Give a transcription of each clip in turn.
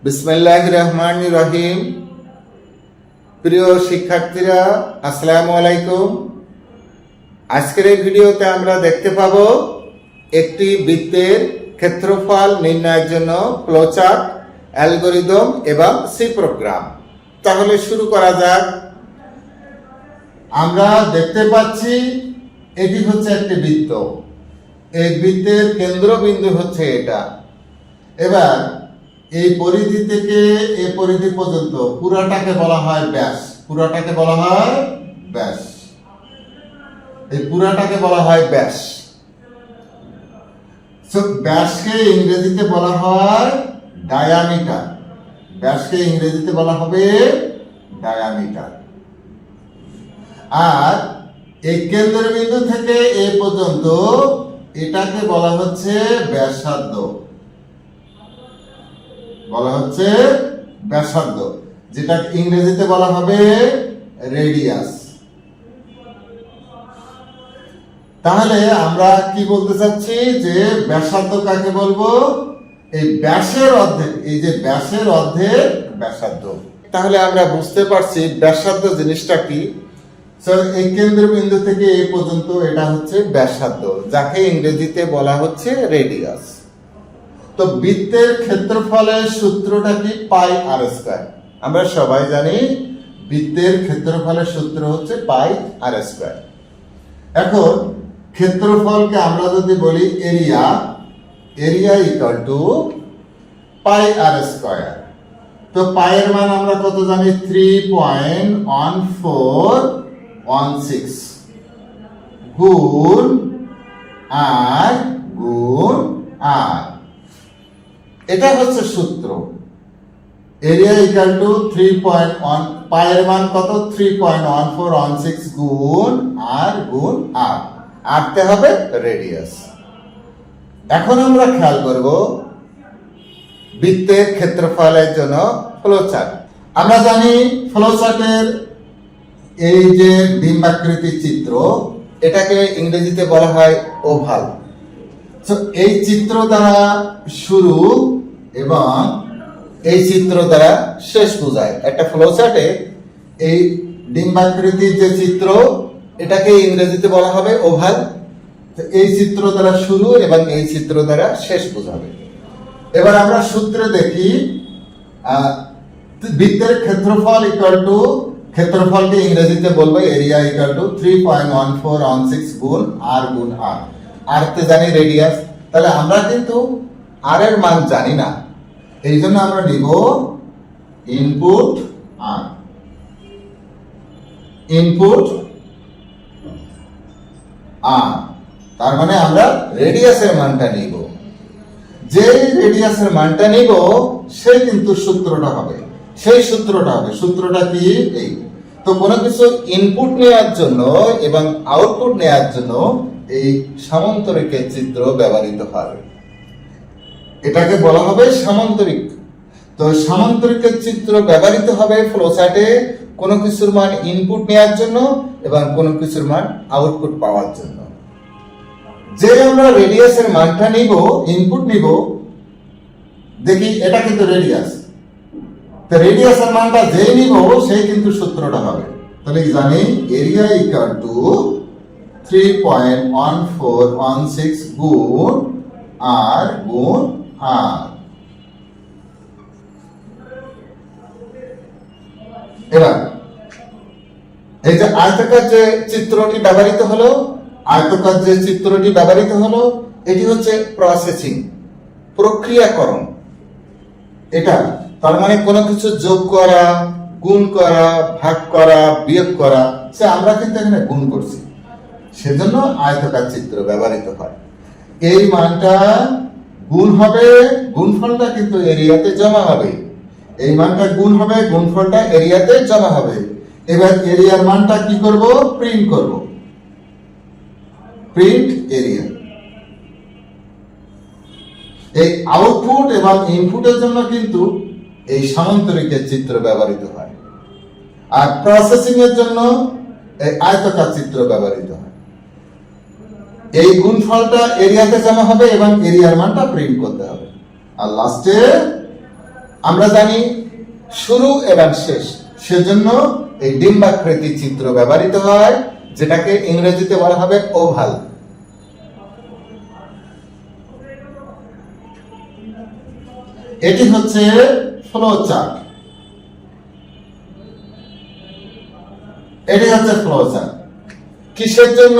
বিসমিল্লাহির রহমানির রহিম। প্রিয় শিক্ষার্থীরা, আসসালামু আলাইকুম। আজকের এই ভিডিওতে আমরা দেখতে পাব একটি বৃত্তের ক্ষেত্রফল নির্ণয়ের জন্য ফ্লোচার্ট, অ্যালগরিদম এবং সি প্রোগ্রাম। তাহলে শুরু করা যাক। আমরা দেখতে পাচ্ছি এটি হচ্ছে একটি বৃত্ত। এই বৃত্তের কেন্দ্রবিন্দু হচ্ছে এটা। এবার এই পরিধি থেকে এই পরিধি পর্যন্ত পুরাটাকে বলা হয় ব্যাস। পুরাটাকে বলা হয় ব্যাস। এই পুরাটাকে বলা হয় ব্যাস। ব্যাসকে ইংরেজিতে বলা হয় ডায়ামিটার। ব্যাসকে ইংরেজিতে বলা হবে ডায়ামিটার। আর এই কেন্দ্রবিন্দু থেকে এই পর্যন্ত এটাকে বলা হচ্ছে ব্যাসার্ধ। বলা হচ্ছে ব্যাসার্ধ, যেটা ইংরেজিতে বলা হবে রেডিয়াস। তাহলে আমরা কি বলতে চাচ্ছি যে ব্যাসার্ধ কাকে বলবো? এই ব্যাসের অর্ধেক, এই যে ব্যাসের অর্ধেক ব্যাসার্ধ। তাহলে আমরা বুঝতে পারছি ব্যাসার্ধ জিনিসটা কি। এই কেন্দ্রবিন্দু থেকে এই পর্যন্ত এটা হচ্ছে ব্যাসার্ধ, যাকে ইংরেজিতে বলা হচ্ছে রেডিয়াস। তো বৃত্তের ক্ষেত্রফলের সূত্রটা কি? পাই আর স্কয়ার। আমরা সবাই জানি বৃত্তের ক্ষেত্রফলের সূত্র হচ্ছে পাই আর স্কয়ার। এখন ক্ষেত্রফলকে আমরা যদি বলি area, area equal to pi R square. তো পাইয়ের মান আমরা কত জানি? 3.1416 গুণ আর গুণ আর। এটা হচ্ছে সূত্র। এরিয়া ইকুয়াল টু 3.1, পায়ের মান কত? 3.1416 গুণ আর গুণ আর। আরতে হবে রেডিয়াস। এখন আমরা খেয়াল করব বৃত্তের ক্ষেত্রফলের জন্য ফ্লোচার্ট। আমরা জানি ফ্লোচার্টের এই যে ডিম্বাকৃতি চিত্র, এটাকে ইংরেজিতে বলা হয় ওভাল। এই চিত্র দ্বারা শুরু এবং এই চিত্র দ্বারা শেষ বোঝায়। একটা ফ্লোচার্টে এই ডিম্বাকৃতির যে চিত্র, এটাকে ইংরেজিতে বলা হবে ওভাল। এই চিত্র দ্বারা শুরু এবং এই চিত্র দ্বারা শেষ বোঝাবে। এবার আমরা সূত্রে দেখি বৃত্তের ক্ষেত্রফল ইকুয়াল টু, ক্ষেত্রফলকে ইংরেজিতে বলবো এরিয়া ইকুয়াল টু 3.1416 গুণ আর গুণ আর। আরতে জানি রেডিয়াস। তাহলে আমরা কিন্তু আর এর মান জানি না, এই জন্য আমরা নিব ইনপুট আর। ইনপুট আর, তার মানে আমরা রেডিয়াসের মানটা নিব। যে রেডিয়াসের মানটা নিব সেই কিন্তু সূত্রটা হবে, সেই সূত্রটা হবে। সূত্রটা কি? এই। তো কোনো কিছু ইনপুট নেওয়ার জন্য এবং আউটপুট নেওয়ার জন্য এই সামান্তরিকের চিত্র ব্যবহৃত হয়। এটাকে বলা হবে সামান্তরিক। তো সামান্তরিকের চিত্র ব্যবহৃত হবে ফ্লোচার্টে কোনো কিছুর মান ইনপুট নেওয়ার জন্য এবং কোনো কিছুর মান আউটপুট পাওয়ার জন্য। যে আমরা রেডিয়াসের মানটা নিব, ইনপুট নিব, দেখি এটা কিন্তু রেডিয়াস। তো রেডিয়াসের মানটা যে নিব সেই কিন্তু সূত্রটা হবে। তাহলে জানি এরিয়া ইকুয়াল টু 3.1416 গুণ আর গুণ আর। এবার এই যে আয়তাকার যে চিত্রটি ব্যবহৃত হলো, আয়তাকার যে চিত্রটি ব্যবহৃত হলো, এটি হচ্ছে প্রসেসিং, প্রক্রিয়াকরণ। এটা তার মানে কোনো কিছু যোগ করা, গুণ করা, ভাগ করা, বিয়োগ করা। সে আমরা কিন্তু এখানে গুণ করছি, সেজন্য আয়তাকার চিত্র ব্যবহৃত হয়। এই মানটা গুণ হবে, গুণফলটা কিন্তু এরিয়াতে জমা হবে। এই মানটা গুণ হবে, গুণফলটা এরিয়াতে জমা হবে। এবার এরিয়ার মানটা কি করব? প্রিন্ট করব। Print area. এই আউটপুট এবং ইনপুটের জন্য কিন্তু এই সামান্তরিকের চিত্র ব্যবহৃত হয়, আর প্রসেসিং এর জন্য এই আয়তাকার চিত্র ব্যবহৃত হয়। এই গুণফলটা এরিয়াতে জমা হবে এবং এরিয়ার মানটা প্রিন্ট করতে হবে। আর লাস্টে আমরা জানি শুরু এবং শেষ, সেজন্য এই ডিম্বাকৃতি চিত্র ব্যবহৃত হয়, যেটাকে ইংরেজিতে বলা হবে ওভাল। এটি হচ্ছে ফ্লো চার্ট। এটি হচ্ছে ফ্লো চার্ট। কিসের জন্য?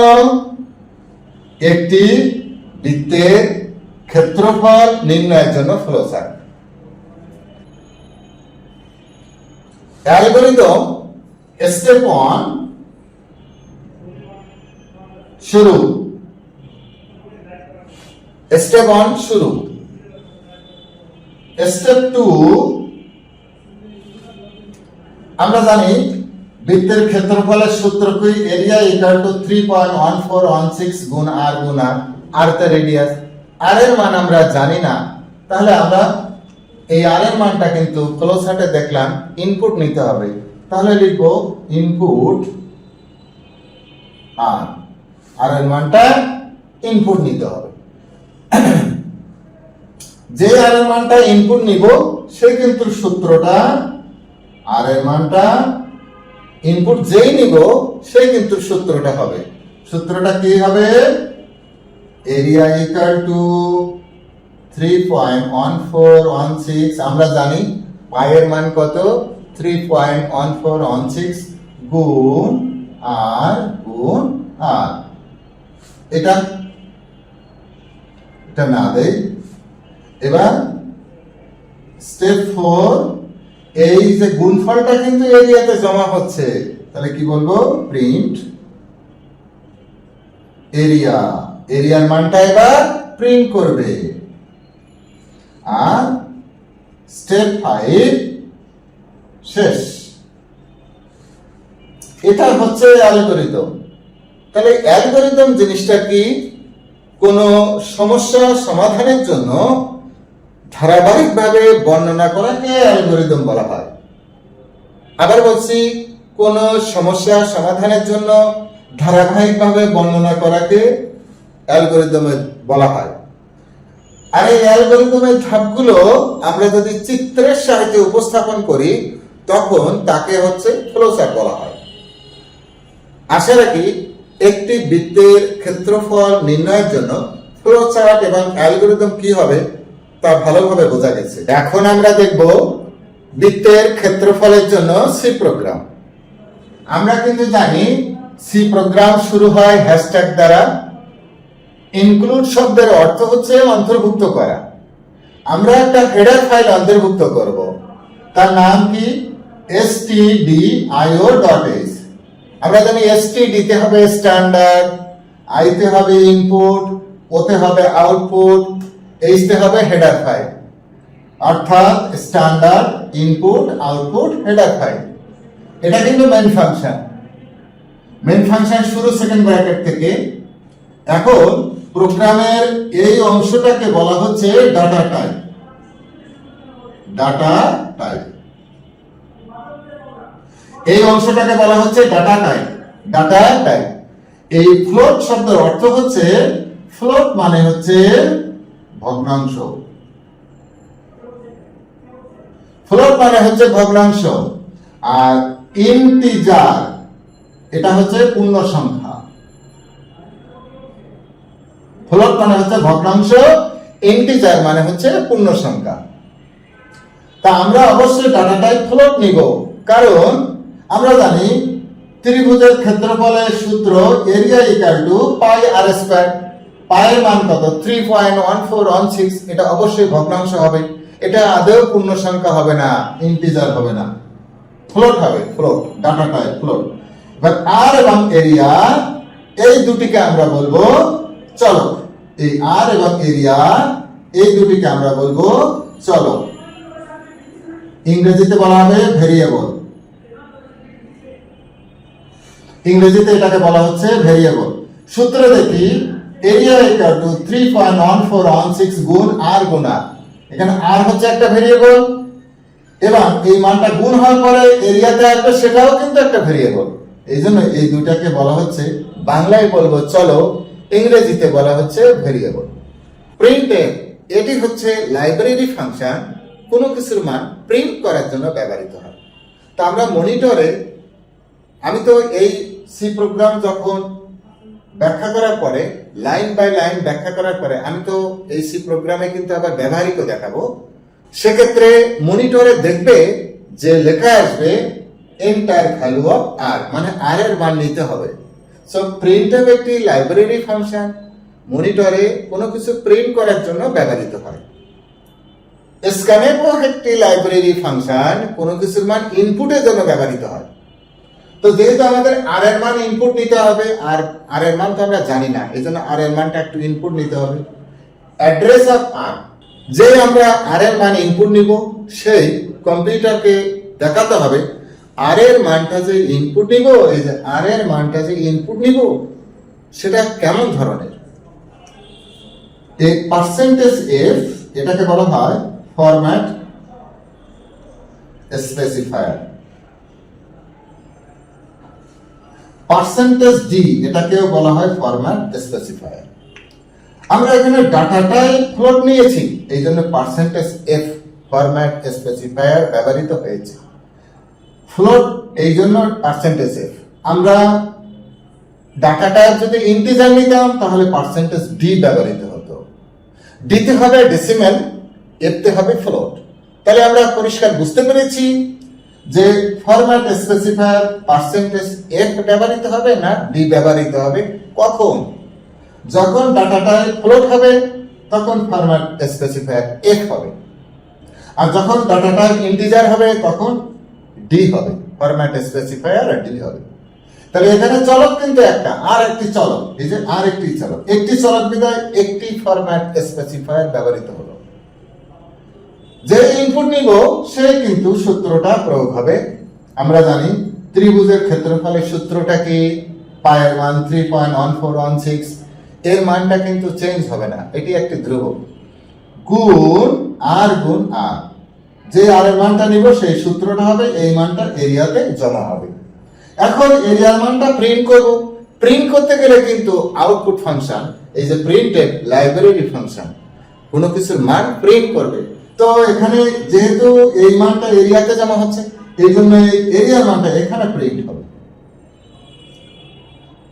একটি বৃত্তের ক্ষেত্রফল নির্ণয়ের জন্য ফ্লো চার্ট। অ্যালগরিদম স্টেপ 1 শুরু। স্টেপ 1 শুরু। স্টেপ 2 আমরা জানি বৃত্তের ক্ষেত্রফলের সূত্র কি? এরিয়া ইকুয়াল টু 3.1416 গুণ আর গুণ আর, আর তে রেডিয়াস। আর এর মান আমরা জানি না, তাহলে আমরা এই আর এর মানটা কিন্তু ফ্লো চার্টে দেখলাম ইনপুট নিতে হবে, তাহলে লিখব ইনপুট আর, আর এর মানটা ইনপুট নিতে হবে। যে আর এর মানটা ইনপুট নিব সে কিন্তু সূত্রটা, আর এর মানটা ইনপুট যেই নিব সেই কিন্তু সূত্রটা হবে। সূত্রটা কি হবে? এরিয়া ইকুয়াল টু 3.1416, আমরা জানি পায়ের মান কত? 3.1416 গুণ আর গুণ আর। এটা না দেই। এবার স্টেপ 4, এই যে গুণফলটা কিন্তু এরিয়াতে জমা হচ্ছে, তাহলে কি বলবো? Print area. এরিয়ার মানটা এবার প্রিন্ট করবে। আর স্টেপ 5 শেষ। এটা হচ্ছে অ্যালগরিদম। তাহলে অ্যালগরিদম জিনিসটা কি? কোন সমস্যা সমাধানের জন্য ধারাবাহিকভাবে বর্ণনা করাকে অ্যালগরিদম বলা হয়। আবার বলছি, কোন সমস্যা সমাধানের জন্য ধারাবাহিকভাবে বর্ণনা করাকে অ্যালগরিদমে বলা হয়। আর এই অ্যালগরিদমের ধাপগুলো আমরা যদি চিত্রের সাহায্যে উপস্থাপন করি তখন তাকে হচ্ছে ফ্লোচার্ট বলা হয়। আশা রাখি একটি বৃত্তের ক্ষেত্রফল নির্ণয়ের জন্য ফ্লোচার্ট এবং অ্যালগরিদম কি হবে তা ভালোভাবে বোঝা গেছে। এখন আমরা দেখব বৃত্তের ক্ষেত্রফলের জন্য সি প্রোগ্রাম। আমরা কিন্তু জানি সি প্রোগ্রাম শুরু হয় হ্যাশট্যাগ দ্বারা। ইনক্লুড শব্দের অর্থ হচ্ছে অন্তর্ভুক্ত করা। আমরা একটা হেডার ফাইল অন্তর্ভুক্ত করব, তার নাম কি? stdio.h। আমরা জানি std তে হবে স্ট্যান্ডার্ড, i তে হবে ইনপুট, o তে হবে আউটপুট, h তে হবে হেডার ফাইল, অর্থাৎ standard, input, output, header file. এটা কিন্তু মেইন ফাংশন। মেইন ফাংশন শুরু সেকেন্ড ব্র্যাকেট থেকে। এখন প্রোগ্রামের এই অংশটাকে বলা হচ্ছে ডাটা টাইপ। ডাটা টাইপ, এই অংশটাকে বলা হচ্ছে ডাটা টাইপ। Data type. এই ফ্লোট শব্দের অর্থ হচ্ছে, ফ্লোট মানে হচ্ছে ভগ্নাংশ। ফ্লোট মানে হচ্ছে ভগ্নাংশ। আর ইন্টিজার এটা হচ্ছে পূর্ণ সংখ্যা। ফ্লোট মানে হচ্ছে ভগ্নাংশ, ইন্টিজার মানে হচ্ছে পূর্ণ সংখ্যা। তা আমরা অবশ্যই ডাটা টাইপ ফ্লোট নিব, কারণ আমরা জানি ত্রিভুজের ক্ষেত্রফলের সূত্র area equal to pi R square. পায়ের মান কত? 3.1416। এটা অবশ্যই ভগ্নাংশ হবে, এটা আদৌ পূর্ণ সংখ্যা হবে না, ইন্টিজার হবে না, ফ্লোট হবে। Float, data type float. এবার আর এবং এরিয়া এই দুটিকে আমরা বলবো চলক। এই আর এবং এরিয়া এই দুটিকে আমরা বলবো চলক। ইংরেজিতে বলা হবে ভেরিয়েবল। ইংরেজিতে এটাকে বলা হচ্ছে ভেরিয়েবল। সূত্র দেখি, এরিয়া ইকুয়াল টু 3.1416 গুণ আর গুণ আর। এখানে আর হচ্ছে একটা ভেরিয়েবল, এবং এই মানটা গুণ হওয়ার পরে এরিয়াতে আসবে, সেটাও কিন্তু একটা ভেরিয়েবল। এই জন্য এই দুটাকে বলা হচ্ছে, বাংলায় বলবো চলক, ইংরেজিতে বলা হচ্ছে ভেরিয়েবল। প্রিন্টএফ এটি হচ্ছে লাইব্রেরি ফাংশন। কোনো কিছুর মান প্রিন্ট করার জন্য ব্যবহৃত হয়। তা আমরা মনিটরে, আমি তো এই সি প্রোগ্রাম যখন ব্যাখ্যা করার পরে, লাইন বাই লাইন ব্যাখ্যা করার পরে আমি তো এই সি প্রোগ্রামে কিন্তু আবার ব্যবহারিক দেখাবো। সেক্ষেত্রে মনিটরে দেখবে যে লেখা আসবে এন্টার ভ্যালু অফ আর, মানে আর এর মান নিতে হবে। সো প্রিন্টএফ একটি লাইব্রেরি ফাংশন, মনিটরে কোনো কিছু প্রিন্ট করার জন্য ব্যবহৃত হয়। স্ক্যানএফও একটি লাইব্রেরি ফাংশন, কোনো কিছুর মান ইনপুটের জন্য ব্যবহৃত হয়। তো যেহেতু আমাদের আর এর মান ইনপুট নিতে হবে, আর আর এর মান তো আমরা জানি না, এই জন্য আর এর মানটা একটু ইনপুট নিতে হবে। অ্যাড্রেস অফ আর, যে আমরা আর এর মান ইনপুট নিব সেই কম্পিউটারকে দেখাতে হবে আর এর মানটা যে ইনপুট নিব, এই যে আর এর মানটা যে ইনপুট নিব সেটা কেমন ধরনের। এই পার্সেন্টেজ এফ, এটাকে বলা হয় ফরম্যাট স্পেসিফায়ার। পার্সেন্টেজ ডি, এটাকেও বলা হয় ফরম্যাট স্পেসিফায়ার। আমরা এখানে ডাটা টাইপ ফ্লোট নিয়েছি, এই জন্য পার্সেন্টেজ এফ ফরম্যাট স্পেসিফায়ার ব্যবহৃত হয়েছে। ফ্লোট এই জন্য পার্সেন্টেজ এফ। আমরা ডাটা টাইপ যদি ইন্টিজার নিতাম তাহলে পার্সেন্টেজ ডি ব্যবহৃত হতো। ডিতে হবে ডেসিমেল, এফতে হবে ফ্লোট। তাহলে আমরা পরিষ্কার বুঝতে পেরেছি যে ফরম্যাট স্পেসিফায়ার পার্সেন্টেজ এফ ব্যবহৃত হবে না ডি ব্যবহৃত হবে। কখন? যখন ডাটা টাইপ ফ্লোট হবে তখন ফরম্যাট স্পেসিফায়ার এফ হবে, আর যখন ডাটা টাইপ ইন্টিজার হবে তখন ডি হবে, ফরম্যাট স্পেসিফায়ার আর ডি হবে। তাহলে এখানে চলক কিন্তু একটা, আর একটি চলক, এই যে আর একটি চলক, একটি চলক বিধায় একটি ফরম্যাট স্পেসিফায়ার ব্যবহৃত হলো। যে ইনপুট নিব সে কিন্তু সূত্রটা প্রয়োগ হবে। আমরা জানি ত্রিভুজের ক্ষেত্রফলের সূত্রটা কি, পায়ের মান 3.1416, এর মানটা কিন্তু চেঞ্জ হবে না, এটি একটি ধ্রুবক, গুণ আর গুণ আর। যে আর এর মানটা নিব সেই সূত্রটা হবে, এই মানটা এরিয়াতে জমা হবে। এখন এরিয়ার মানটা প্রিন্ট করব। প্রিন্ট করতে গেলে কিন্তু আউটপুট ফাংশন, এই যে প্রিন্টএফ লাইব্রেরি ফাংশন কোনো কিছুর মান প্রিন্ট করবে। তো এখানে যেহেতু এই মানটা এরিয়াতে জমা হচ্ছে, এই জন্য এই এরিয়ার মানটা এখানে প্রিন্ট হবে।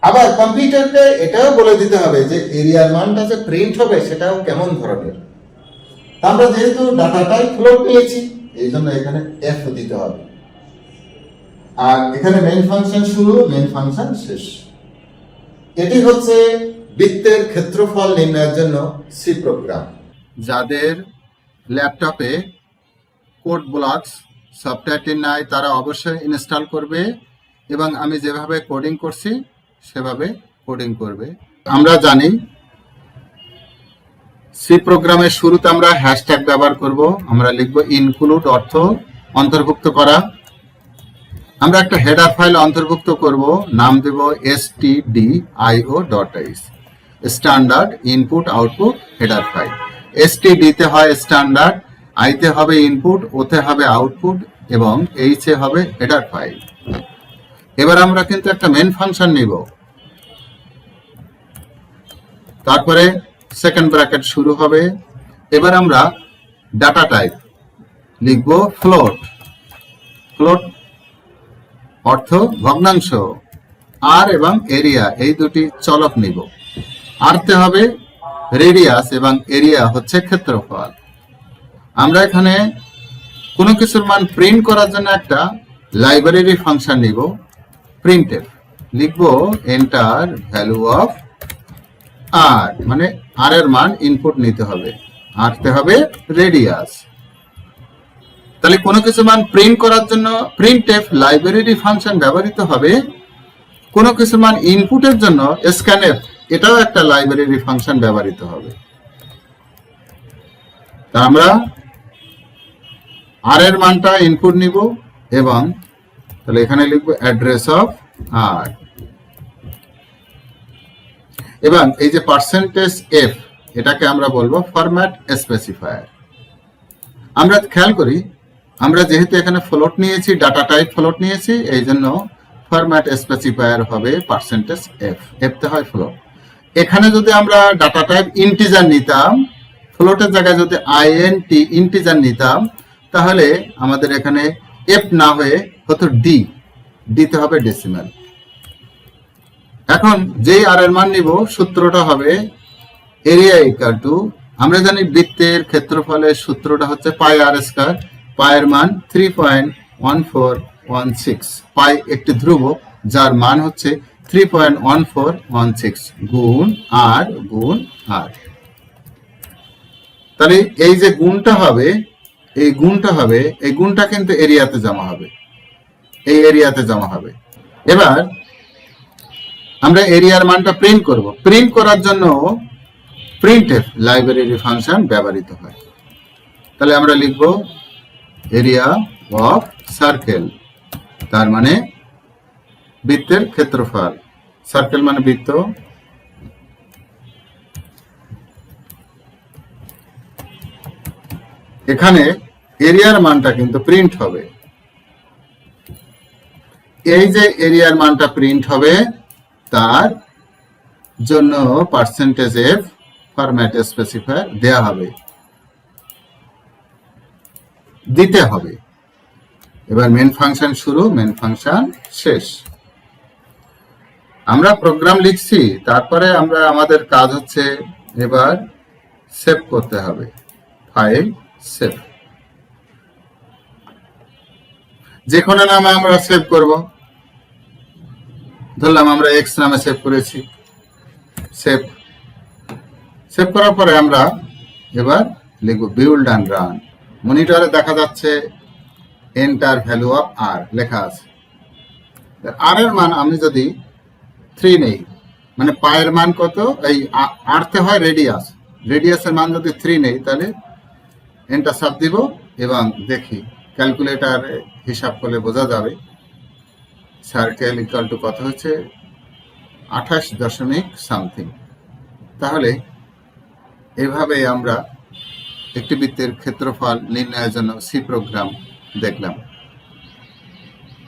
আবার কম্পিউটারকে এটাও বলে দিতে হবে যে এরিয়ার মানটা যে প্রিন্ট হবে সেটাও কেমন ধরনের। আমরা যেহেতু ডাটা টাইপ ফ্লোট নিয়েছি এই জন্য এখানে এফ দিতে হবে, আর এখানে মেইন ফাংশন শুরু, মেইন ফাংশন শেষ। এটি হচ্ছে বৃত্তের ক্ষেত্রফল নির্ণয়ের জন্য সি প্রোগ্রাম। যাদের ল্যাপটপে কোড ব্লকস সফটওয়্যারটি নাই তারা অবশ্যই ইনস্টল করবে, এবং আমি যেভাবে কোডিং করছি সেভাবে কোডিং করবে। আমরা জানি সি প্রোগ্রামের শুরুতে আমরা হ্যাশট্যাগ ব্যবহার করব। আমরা লিখব ইনক্লুড, অর্থ অন্তর্ভুক্ত করা। আমরা একটা হেডার ফাইল অন্তর্ভুক্ত করব, নাম দেব stdio.h, standard input output header file. std তে হয় স্ট্যান্ডার্ড, i তে হবে ইনপুট, o তে হবে আউটপুট এবং h এ হবে হেডার ফাইল। এবার আমরা কিন্তু একটা মেন ফাংশন নিব, তারপরে সেকেন্ড ব্র্যাকেট শুরু হবে। এবার আমরা ডাটা টাইপ লিখব ফ্লোট, ফ্লোট অর্থ ভগ্নাংশ, আর এবং এরিয়া এই দুটি চলক নিব। আরতে হবে রেডিয়াস এবং এরিয়া হচ্ছে ক্ষেত্রফল। আমরা এখানে কোনো কিছুর মান প্রিন্ট করার জন্য একটা লাইব্রেরি ফাংশন নিব, প্রিন্টএফ। লিখব এন্টার ভ্যালু অফ আর, মানে আর এর মান ইনপুট নিতে হবে, আরতে হবে রেডিয়াস। তাহলে কোনো কিছু মান প্রিন্ট করার জন্য প্রিন্টএফ লাইব্রেরি ফাংশন ব্যবহৃত হবে। কোনো কিছু মান ইনপুটের জন্য স্ক্যানএফ, এটাও একটা লাইব্রেরি ফাংশন ব্যবহৃত হবে। তা আমরা আর এর মানটা ইনপুট নিব এবং তাহলে এখানে লিখব অ্যাড্রেস অফ আর, এবং এই যে পার্সেন্টেজ এফ এটাকে আমরা বলবো ফরম্যাট স্পেসিফায়ার। আমরা খেয়াল করি, আমরা যেহেতু এখানে ফ্লোট নিয়েছি, ডাটা টাইপ ফ্লোট নিয়েছি, এই জন্য ফরম্যাট স্পেসিফায়ার হবে পার্সেন্টেজ এফ, এফতে হয় ফ্লোট। এখানে যদি আমরা ডাটা টাইপ ইন্টিজার নিতাম, ফ্লোটের জায়গায় যদি আইএনটি ইন্টিজার নিতাম, তাহলে আমাদের এখানে এফ না হয়ে হতো ডি, ডিতে হবে ডেসিমাল। এখন যেই আর এর মান নিব সূত্রটা হবে এরিয়া ইকুয়াল টু, আমরা জানি বৃত্তের ক্ষেত্রফলের সূত্রটা হচ্ছে পাই আর স্কয়ার, পায়ের মান 3.1416, পাই একটি ধ্রুবক যার মান হচ্ছে 3.1416 গুণ আর গুণ আর। তাহলে এই যে গুণটা হবে, এই গুণটা কিন্তু এরিয়াতে জমা হবে, এই এরিয়াতে জমা হবে। এবার আমরা এরিয়ার মানটা প্রিন্ট করব। প্রিন্ট করার জন্য প্রিন্টএফ লাইব্রেরি ফাংশন ব্যবহৃত হয়। তাহলে আমরা লিখব এরিয়া অফ সার্কেল, তার মানে বৃত্তের ক্ষেত্রফল, সার্কেল মানে বৃত্ত, এখানে এরিয়ার মানটা কিন্তু প্রিন্ট হবে। এই যে এরিয়ার মানটা প্রিন্ট হবে তার জন্য পার্সেন্টেজ এফ ফরম্যাট স্পেসিফায়ার দেয়া হবে, দিতে হবে। এবার মেন ফাংশন শুরু, মেন ফাংশন শেষ। আমরা প্রোগ্রাম লিখছি, তারপরে আমরা আমাদের কাজ হচ্ছে এবার সেভ করতে হবে, ফাইল সেভ। যে কোনো নামে আমরা সেভ করব, ধরলাম আমরা এক্স নামে সেভ করেছি, সেভ। সেভ করার পরে আমরা এবার লিখব বিল্ড অ্যান্ড রান। মনিটরে দেখা যাচ্ছে এন্টার ভ্যালু অফ আর লেখা আছে। আর এর মান আমি যদি 3 নেই, মানে পায়ের মান কত, এই আরতে হয় রেডিয়াস, রেডিয়াসের মান যদি 3 নেই তাহলে এন্টার চাপ দিব এবং দেখি ক্যালকুলেটর হিসাব করলে বোঝা যাবে সার্কেল ইকুয়াল টু কত হচ্ছে 28.সামথিং। তাহলে এভাবে আমরা একটি বৃত্তের ক্ষেত্রফল নির্ণয়ের জন্য সি প্রোগ্রাম দেখলাম।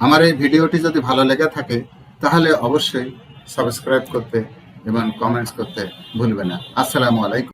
আমার এই ভিডিওটি যদি ভালো লেগে থাকে তাহলে অবশ্যই সাবস্ক্রাইব করতে এবং কমেন্টস করতে ভুলবে না। আসসালামু আলাইকুম।